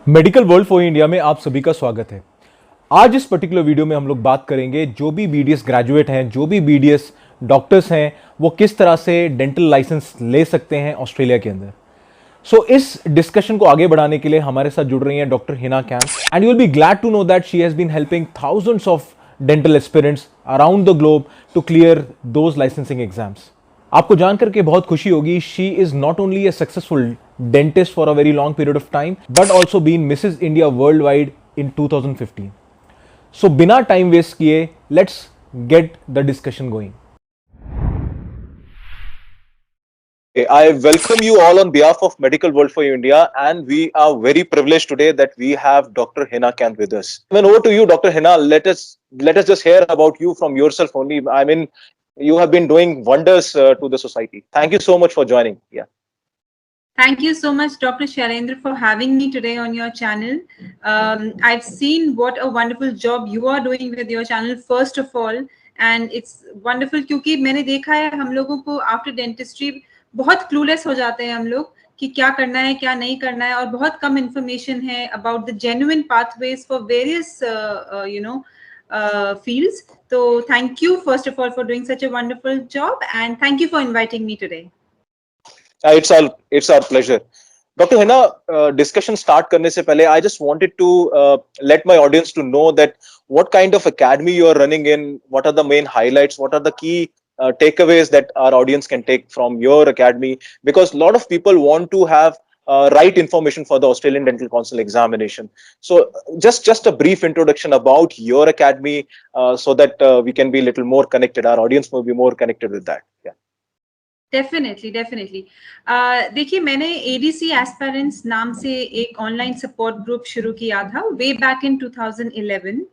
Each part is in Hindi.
मेडिकल वर्ल्ड फॉर इंडिया में आप सभी का स्वागत है। आज इस पर्टिकुलर वीडियो में हम लोग बात करेंगे जो भी बीडीएस ग्रेजुएट हैं, जो भी बीडीएस डॉक्टर्स हैं, वो किस तरह से डेंटल लाइसेंस ले सकते हैं ऑस्ट्रेलिया के अंदर। इस डिस्कशन को आगे बढ़ाने के लिए हमारे साथ जुड़ रही हैं doctor Hina Camp and you will be glad to know that she has been helping thousands of dental aspirants around the globe to clear those licensing exams. आपको जानकर के बहुत खुशी होगी, she is not only a successful dentist for a very long period of time but also been Mrs India world wide in 2015। So बिना टाइम वेस्ट किए let's get the discussion going. I welcome you all on behalf of Medical World for India, and we are very privileged today that we have Dr. Hina Kant with us. Over to you, Dr. Hina. Let us just hear about you from yourself only. I mean, you have been doing wonders to the society. Thank you so much for joining. Yeah. Thank you so much, Dr. Shailendra, for having me today on your channel. I've seen what a wonderful job you are doing with your channel, first of all, and it's wonderful क्योंकि मैंने देखा है हम लोगों को आफ्टर डेंटिस्ट्री बहुत क्लूलेस हो जाते हैं हम लोग कि क्या करना है क्या नहीं करना है, और बहुत कम इंफॉर्मेशन है about the genuine pathways for various fields. So thank you first of all for doing such a wonderful job, and thank you for inviting me today. It's our pleasure. Dr. Hina, discussion start करने से पहले I just wanted to let my audience to know that what kind of academy you are running in, what are the main highlights, what are the key takeaways that our audience can take from your academy, because a lot of people want to have right information for the Australian Dental Council examination. So just a brief introduction about your academy so that we can be a little more connected. Our audience will be more connected with that. Yeah. Definitely देखिए, मैंने एडीसी एस्पिरेंट्स नाम से एक ऑनलाइन सपोर्ट ग्रुप शुरू किया था वे बैक इन 2011।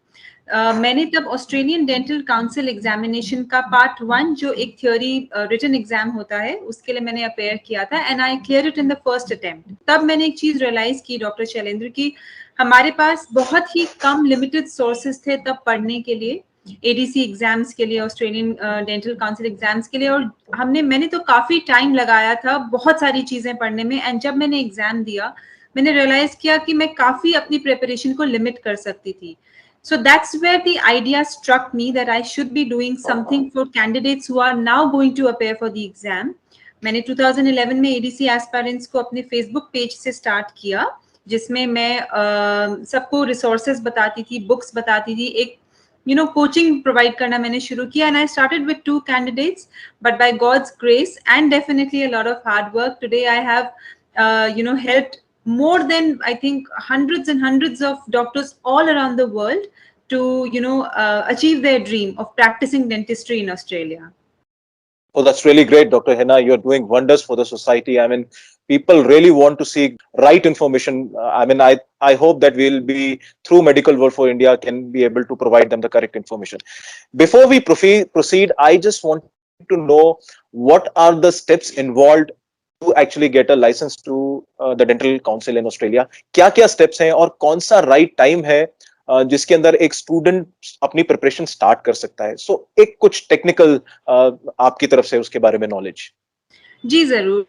मैंने तब ऑस्ट्रेलियन डेंटल काउंसिल एग्जामिनेशन का पार्ट 1 जो एक थ्योरी रिटन एग्जाम होता है उसके लिए मैंने अपेयर किया था and I clear it in the first attempt. तब मैंने एक चीज रियलाइज की डॉक्टर शैलेंद्र की हमारे पास बहुत ही कम लिमिटेड सोर्सेज थे तब पढ़ने के लिए एडीसी एग्जाम्स के लिए, ऑस्ट्रेलियन डेंटल काउंसिल एग्जाम्स के लिए, और मैंने तो काफी टाइम लगाया था बहुत सारी चीजें पढ़ने में। एंड जब मैंने एग्जाम दिया मैंने रियलाइज किया कि मैं काफी अपनी प्रिपरेशन को लिमिट कर सकती थी। So that's where the idea struck me that I should be doing something for candidates who are now going to appear for the exam. मैंने 2011 में ADC aspirants को अपने Facebook पेज से स्टार्ट किया जिसमें मैं सबको रिसोर्सेज बताती थी, बुक्स बताती थी, एक कोचिंग प्रोवाइड करना मैंने शुरू किया। And I started with 2 candidates, but by God's grace and definitely a lot of hard work, today I have helped more than I think hundreds and hundreds of doctors all around the world to achieve their dream of practicing dentistry in Australia. Oh, that's really great, Dr. Hina. You're doing wonders for the society. I mean, people really want to see right information. I mean, I hope that we'll be, through Medical World for India, can be able to provide them the correct information. Before we proceed, I just want to know what are the steps involved to actually get a license to the Dental Council in Australia. क्या-क्या steps हैं और कौन सा right time है जिसके अंदर एक स्टूडेंट अपनी प्रिपरेशन स्टार्ट कर सकता है। सो एक कुछ टेक्निकल आपकी तरफ से उसके बारे में नॉलेज। जी जरूर।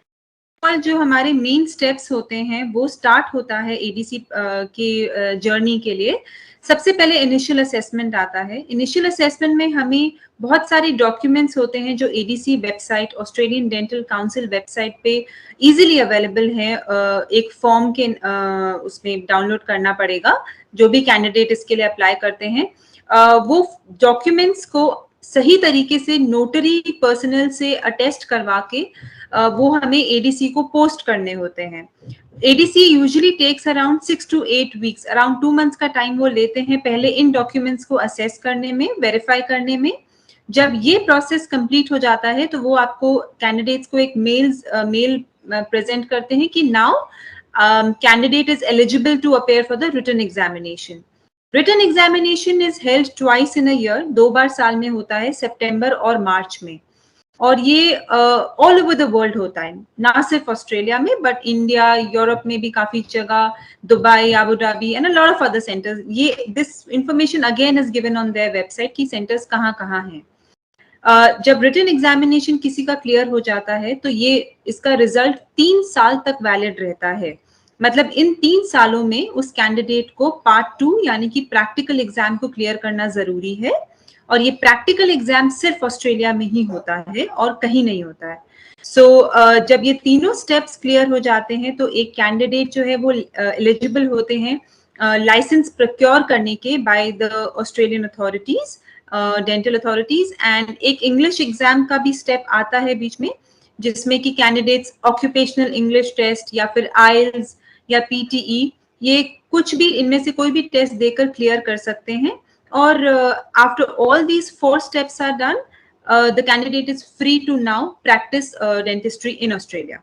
और जो हमारे मेन स्टेप्स होते हैं वो स्टार्ट होता है एडीसी के जर्नी के लिए। सबसे पहले इनिशियल असेसमेंट आता है। इनिशियल असेसमेंट में हमें बहुत सारे डॉक्यूमेंट्स होते हैं जो ADC website, Australian dental council website पे इजीली अवेलेबल है। एक फॉर्म के उसमें डाउनलोड करना पड़ेगा जो भी कैंडिडेट इसके लिए अप्लाई करते हैं। वो डॉक्यूमेंट्स को सही तरीके से नोटरी पर्सनल से अटेस्ट करवा के वो हमें एडीसी को पोस्ट करने होते हैं। ADC usually takes around 6 to 8 weeks, around 2 months का टाइम वो लेते हैं पहले इन डॉक्यूमेंट्स को असेस करने में, वेरीफाई करने में। जब ये प्रोसेस कंप्लीट हो जाता है तो वो आपको कैंडिडेट्स को एक मेल प्रेजेंट करते हैं कि now candidate is eligible to appear for the written examination. Written examination is held twice in a year, 2 बार साल में होता है, सितंबर और मार्च में। और ये ऑल ओवर द वर्ल्ड होता है, ना सिर्फ ऑस्ट्रेलिया में बट इंडिया, यूरोप में भी काफी जगह, Dubai, Abu Dhabi and a lot of other centres. ये this information again is given on their website कि सेंटर्स कहाँ कहाँ हैं। जब रिटन एग्जामिनेशन किसी का क्लियर हो जाता है तो ये इसका रिजल्ट 3 साल तक वैलिड रहता है। मतलब इन 3 सालों में उस कैंडिडेट को पार्ट 2 यानी कि प्रैक्टिकल एग्जाम को क्लियर करना जरूरी है, और ये प्रैक्टिकल एग्जाम सिर्फ ऑस्ट्रेलिया में ही होता है और कहीं नहीं होता है। जब ये तीनों स्टेप्स क्लियर हो जाते हैं तो एक कैंडिडेट जो है वो एलिजिबल होते हैं लाइसेंस प्रोक्योर करने के by the Australian authorities, dental authorities, and एक इंग्लिश एग्जाम का भी स्टेप आता है बीच में, जिसमें कि कैंडिडेट्स ऑक्यूपेशनल इंग्लिश टेस्ट या फिर आइल्स या पीटीई, ये कुछ भी इनमें से कोई भी टेस्ट देकर क्लियर कर सकते हैं। और after all these 4 steps are done, the candidate is free to now practice dentistry in Australia.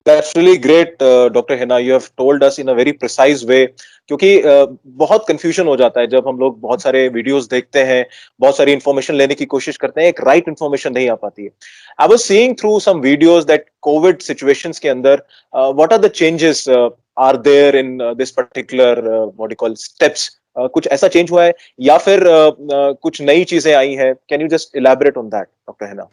That's really great, Dr. Hina. You have told us in a very precise way. क्योंकि बहुत कंफ्यूजन हो जाता है जब हम लोग बहुत सारे वीडियोस देखते हैं, बहुत सारी इंफॉर्मेशन लेने की कोशिश करते हैं, एक राइट इंफॉर्मेशन नहीं आ पाती है। I was seeing through some videos that covid situations के अंदर what are the changes are there in this particular what you call steps. कुछ ऐसा चेंज हुआ है या फिर कुछ नई चीजें आई हैं? Can you just elaborate on that, doctor Hina?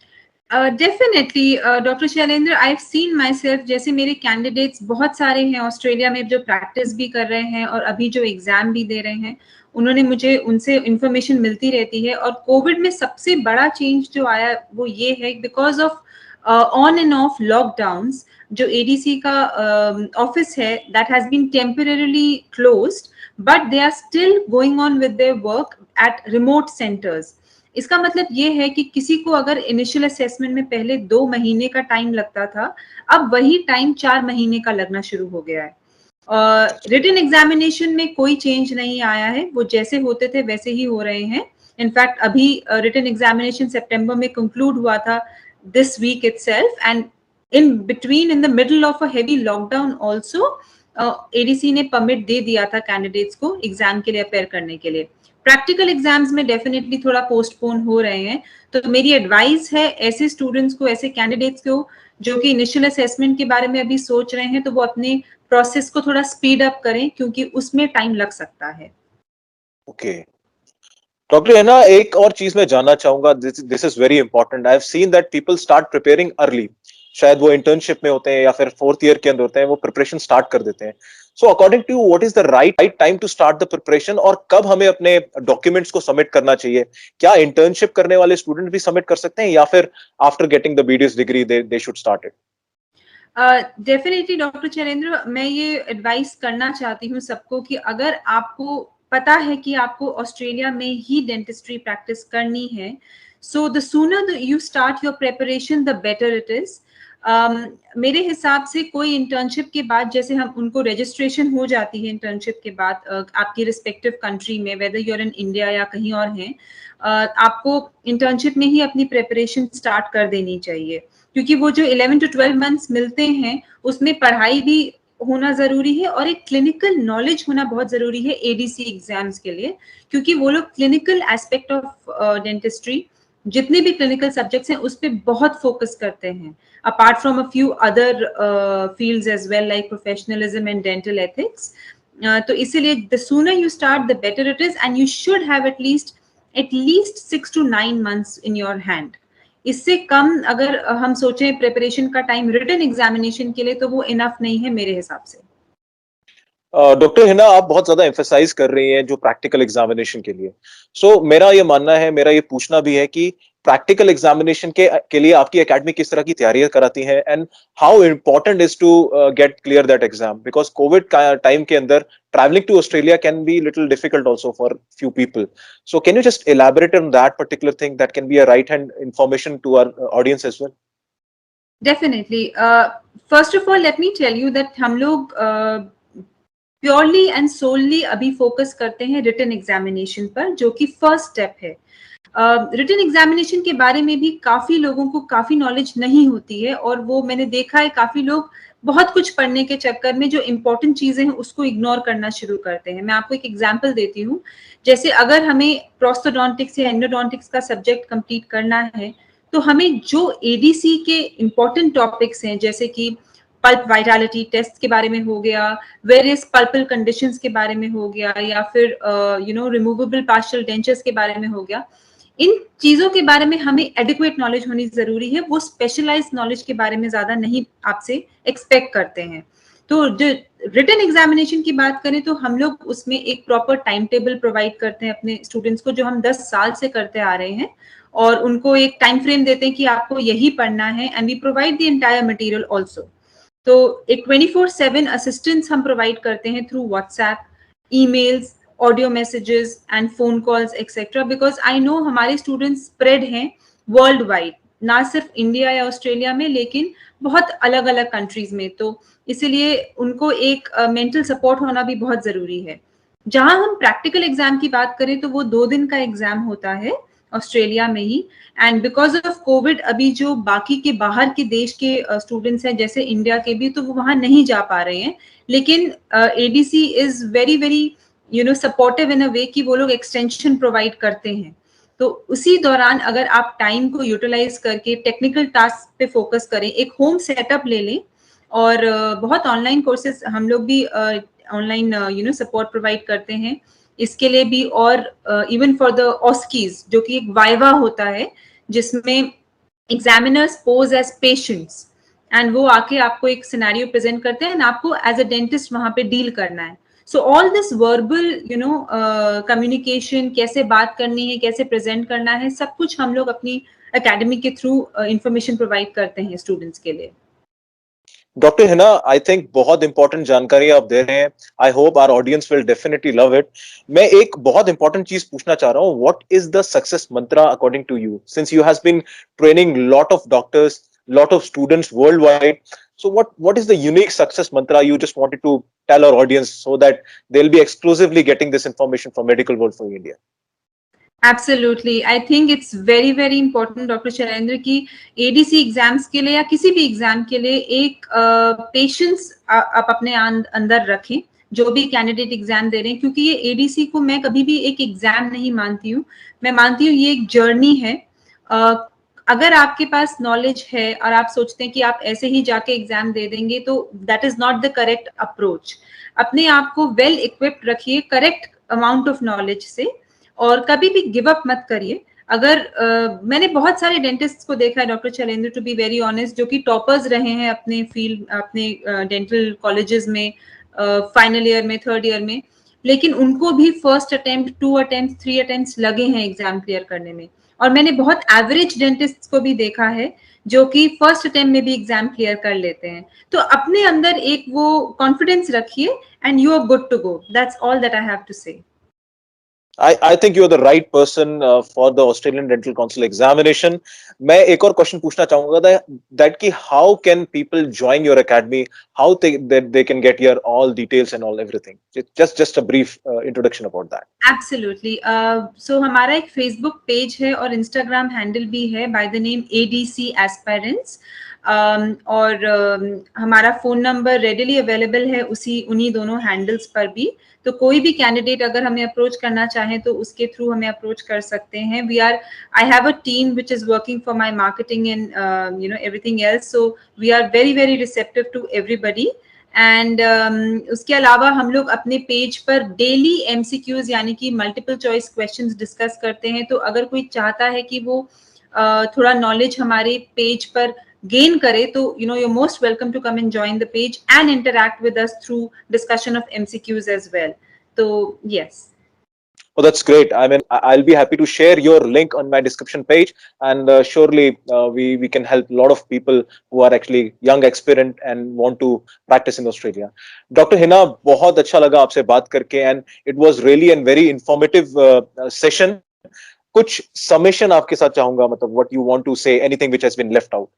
Definitely doctor Shailendra, I have seen my self, जैसे मेरे कैंडिडेट्स बहुत सारे हैं ऑस्ट्रेलिया में जो प्रैक्टिस भी कर रहे हैं और अभी जो एग्जाम भी दे रहे हैं, उन्होंने मुझे उनसे इंफॉर्मेशन मिलती रहती है। और कोविड में सबसे बड़ा चेंज जो आया वो ये है, because of on and off lockdowns, जो एडीसी का ऑफिस है that has been temporarily closed, but they are still going on with their work at remote centres. इसका मतलब ये है कि किसी को अगर इनिशियल असेसमेंट में पहले 2 महीने का टाइम लगता था, अब वही टाइम 4 महीने का लगना शुरू हो गया है। रिटन एग्जामिनेशन में कोई चेंज नहीं आया है, वो जैसे होते थे वैसे ही हो रहे हैं। इनफैक्ट अभी रिटन एग्जामिनेशन सितंबर में कंक्लूड हुआ था, this week itself, and in between, in the middle of a heavy lockdown also, ADC ने परमिट दे दिया था कैंडिडेट्स को एग्जाम के लिए अपेयर करने के लिए। प्रैक्टिकल एग्जाम्स में डेफिनेटली थोड़ा पोस्टपोन हो रहे हैं, तो मेरी एडवाइस है ऐसे स्टूडेंट्स को, ऐसे कैंडिडेट्स को जो कि इनिशियल असेसमेंट के बारे में अभी सोच रहे हैं, तो वो अपने प्रोसेस को थोड़ा स्पीड अप करें, क्योंकि उसमें टाइम लग सकता है। ओके डॉक्टर हिना, एक और चीज मैं जानना चाहूंगा, this is very important. I have seen that people start preparing early. शायद वो इंटर्नशिप में होते हैं या फिर 4th ईयर के अंदर होते हैं, वो प्रिपरेशन स्टार्ट कर देते हैं। So according to what is the right time to start the preparation, और कब हमें अपने डॉक्यूमेंट्स को सबमिट करना चाहिए? क्या इंटर्नशिप करने वाले स्टूडेंट भी सबमिट कर सकते हैं या फिर after getting the BDS degree they should start it? Definitely doctor Chailendra, मैं ये एडवाइस करना चाहती हूँ सबको कि अगर आपको पता है कि आपको ऑस्ट्रेलिया में ही डेंटिस्ट्री प्रैक्टिस करनी है, so the sooner you start your preparation the better it is. मेरे हिसाब से कोई इंटर्नशिप के बाद, जैसे हम उनको रजिस्ट्रेशन हो जाती है इंटर्नशिप के बाद आपकी रिस्पेक्टिव कंट्री में, वेदर यूर इन इंडिया या कहीं और हैं, आपको इंटर्नशिप में ही अपनी प्रिपरेशन स्टार्ट कर देनी चाहिए, क्योंकि वो जो 11 to 12 मंथ्स मिलते हैं उसमें पढ़ाई भी होना जरूरी है और एक क्लिनिकल नॉलेज होना बहुत जरूरी है एडीसी एग्जाम्स के लिए, क्योंकि वो लोग क्लिनिकल एस्पेक्ट ऑफ डेंटिस्ट्री, जितने भी क्लिनिकल सब्जेक्ट्स हैं उस पर बहुत फोकस करते हैं, apart from a few other fields as well, like professionalism and dental ethics. तो इसीलिए the sooner you start the better it is, and you should have at least 6 to 9 months in your hand. इससे कम अगर हम सोचें प्रिपरेशन का टाइम रिटन एग्जामिनेशन के लिए, तो वो इनफ नहीं है मेरे हिसाब से। डॉक्टर हिना, आप बहुत ज्यादा एम्फेसाइज कर रही हैं जो प्रैक्टिकल एग्जामिनेशन के लिए। मेरा ये मानना है, मेरा ये पूछना भी है कि प्रैक्टिकल एग्जामिनेशन के लिए आपकी एकेडमी किस तरह की तैयारियां कराती है, and how important is to get clear that exam, because covid time के अंदर travelling to Australia can be little difficult also for few people. So can you just elaborate on that particular thing that can be a right hand information to our audience as well? Definitely, first of all let me tell you that हम लोग प्योरली एंड सोलली अभी फोकस करते हैं रिटन एग्जामिनेशन पर, जो कि फर्स्ट स्टेप है। रिटन एग्जामिनेशन के बारे में भी काफी लोगों को काफी नॉलेज नहीं होती है, और वो मैंने देखा है काफी लोग बहुत कुछ पढ़ने के चक्कर में जो इंपॉर्टेंट चीजें हैं उसको इग्नोर करना शुरू करते हैं। मैं आपको एक एग्जांपल देती हूँ, जैसे अगर हमें प्रोस्थोडोंटिक्स या एंडोडोंटिक्स का सब्जेक्ट कंप्लीट करना है, तो हमें जो एडीसी के इंपॉर्टेंट टॉपिक्स हैं, जैसे कि पल्प वाइटालिटी टेस्ट के बारे में हो गया, वेरियस पल्पल कंडीशंस के बारे में हो गया, या फिर रिमूवेबल पार्शियल डेंचर्स के बारे में हो गया, इन चीजों के बारे में हमें एडिक्वेट नॉलेज होनी जरूरी है। वो स्पेशलाइज्ड नॉलेज के बारे में ज्यादा नहीं आपसे एक्सपेक्ट करते हैं। तो जो रिटन एग्जामिनेशन की बात करें तो हम लोग उसमें एक प्रॉपर टाइम टेबल प्रोवाइड करते हैं अपने स्टूडेंट्स को, जो हम 10 साल से करते आ रहे हैं, और उनको एक टाइम फ्रेम देते हैं कि आपको यही पढ़ना है, and we provide the entire material also. तो एक 24/7 असिस्टेंस हम प्रोवाइड करते हैं through WhatsApp, emails, audio messages and phone calls etcetera, because I know हमारे स्टूडेंट्स स्प्रेड हैं वर्ल्ड वाइड, ना सिर्फ इंडिया या ऑस्ट्रेलिया में, लेकिन बहुत अलग अलग कंट्रीज में। तो इसीलिए उनको एक मेंटल सपोर्ट होना भी बहुत जरूरी है। जहां हम प्रैक्टिकल एग्जाम की बात करें तो वो 2 दिन का एग्जाम होता है ऑस्ट्रेलिया में ही, एंड बिकॉज ऑफ कोविड अभी जो बाकी के बाहर के देश के स्टूडेंट्स हैं जैसे इंडिया के भी, तो वो वहां नहीं जा पा रहे हैं, लेकिन ADC is very very supportive in a way कि वो लोग एक्सटेंशन प्रोवाइड करते हैं। तो उसी दौरान अगर आप टाइम को यूटिलाइज करके टेक्निकल टास्क पे फोकस करें, एक होम सेटअप ले लें, और बहुत ऑनलाइन कोर्सेज हम लोग भी ऑनलाइन सपोर्ट प्रोवाइड करते हैं इसके लिए भी, और इवन फॉर द ऑस्कीज जो कि एक वाइवा होता है जिसमें examiners pose as patients, and वो आके आपको एक सिनेरियो प्रेजेंट करते हैं एंड आपको एज अ डेंटिस्ट वहां पे डील करना है। So all this verbal communication, कैसे बात करनी है, कैसे प्रेजेंट करना है, सब कुछ हम लोग अपनी एकेडमी के थ्रू इंफॉर्मेशन प्रोवाइड करते हैं स्टूडेंट्स के लिए। डॉक्टर हिना, आई थिंक बहुत इंपॉर्टेंट जानकारी आप दे रहे हैं। I hope our audience will definitely love it. मैं एक बहुत इंपॉर्टेंट चीज पूछना चाह रहा हूँ, what is the success mantra according to you, since you has been training lot of doctors, lot of students worldwide? So what is the unique success mantra you just wanted to tell our audience so that they'll be exclusively getting this information from Medical World for India? Absolutely, I think it's very very important doctor Shailendra की एडीसी एग्जाम्स के लिए या किसी भी एग्जाम के लिए एक पेशेंस आप अपने अंदर रखें जो भी कैंडिडेट एग्जाम दे रहे हैं, क्योंकि ये एडीसी को मैं कभी भी एक एग्जाम नहीं मानती हूँ, मैं मानती हूँ ये एक जर्नी है। अगर आपके पास नॉलेज है और आप सोचते हैं कि आप ऐसे ही जाके एग्जाम दे देंगे, तो that is not the correct approach. अपने आप को वेल इक्विप्ड रखिए करेक्ट अमाउंट ऑफ नॉलेज से, और कभी भी गिव अप मत करिए। अगर मैंने बहुत सारे डेंटिस्ट को देखा है doctor Shailendra, to be very honest, जो कि टॉपर्स रहे हैं अपने फील्ड, अपने डेंटल कॉलेजेस में, फाइनल ईयर में, थर्ड ईयर में, लेकिन उनको भी फर्स्ट अटेम्प्ट, 2 अटेम्प्ट, 3 अटेम्प्ट लगे हैं एग्जाम क्लियर करने में। और मैंने बहुत एवरेज डेंटिस्ट को भी देखा है जो कि फर्स्ट अटेम्प्ट में भी एग्जाम क्लियर कर लेते हैं। तो अपने अंदर एक वो कॉन्फिडेंस रखिए and you are good to go. That's all that I have to say. I think you're the right person for the Australian Dental Council examination. मैं एक और क्वेश्चन पूछना चाहूंगा that कि how can people join your academy, how they can get your all details and all everything. Just a brief introduction about that. Absolutely. So हमारा एक Facebook पेज है और Instagram हैंडल भी है by the name ADC Aspirants, और हमारा फोन नंबर रेडिली अवेलेबल है उन्हीं दोनों हैंडल्स पर भी। तो कोई भी कैंडिडेट अगर हमें अप्रोच करना चाहे तो उसके थ्रू हमें अप्रोच कर सकते हैं। I have a team which is working for my marketing and everything else, so we are very very receptive to everybody. And उसके अलावा हम लोग अपने पेज पर डेली एमसीक्यूज यानी कि मल्टीपल चॉइस क्वेश्चंस डिस्कस करते हैं। तो अगर कोई चाहता है कि वो थोड़ा नॉलेज हमारे पेज पर gain करे, तो you're most welcome to come and join the page and interact with us through discussion of MCQs as well. So yes. Oh, that's great. I mean, I'll be happy to share your link on my description page, and surely we can help a lot of people who are actually young, aspirant, and want to practice in Australia. Dr. Hina, बहुत अच्छा लगा आपसे बात करके, and it was really a very informative session. कुछ summation आपके साथ चाहूंगा, मतलब what you want to say, anything which has been left out,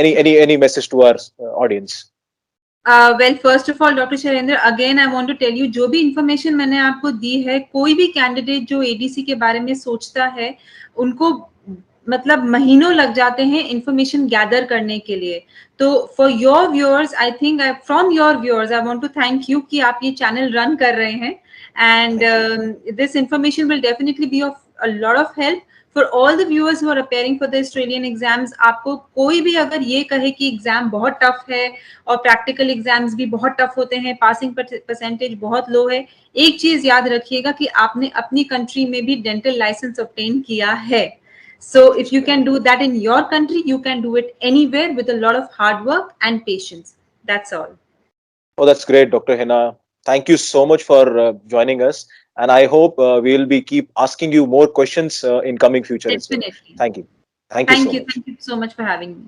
any message to our audience. Well, first of all, doctor Shailendra, again I want to tell you, जो भी इंफॉर्मेशन मैंने आपको दी है, कोई भी कैंडिडेट जो एडीसी के बारे में सोचता है, उनको मतलब महीनों लग जाते हैं इंफॉर्मेशन गैदर करने के लिए। तो for your viewers, I think from your viewers I want to thank you कि आप ये चैनल रन कर रहे हैं, and this information will definitely be of a lot of help for all the viewers who are preparing for the Australian exams. आपको कोई भी अगर ये कहे कि एग्जाम बहुत टफ है और प्रैक्टिकल एग्जाम्स भी बहुत टफ होते हैं, पासिंग परसेंटेज बहुत लो है, एक चीज याद रखिएगा कि आपने अपनी कंट्री में भी डेंटल लाइसेंस ऑब्टेन किया है। So if you can do that in your country, you can do it anywhere with a lot of hard work and patience. That's all. Oh, that's great, Dr. Hina. Thank you so much for joining us, and I hope we will be keep asking you more questions in coming future as well. Definitely. Thank you so much. Thank you so much for having me.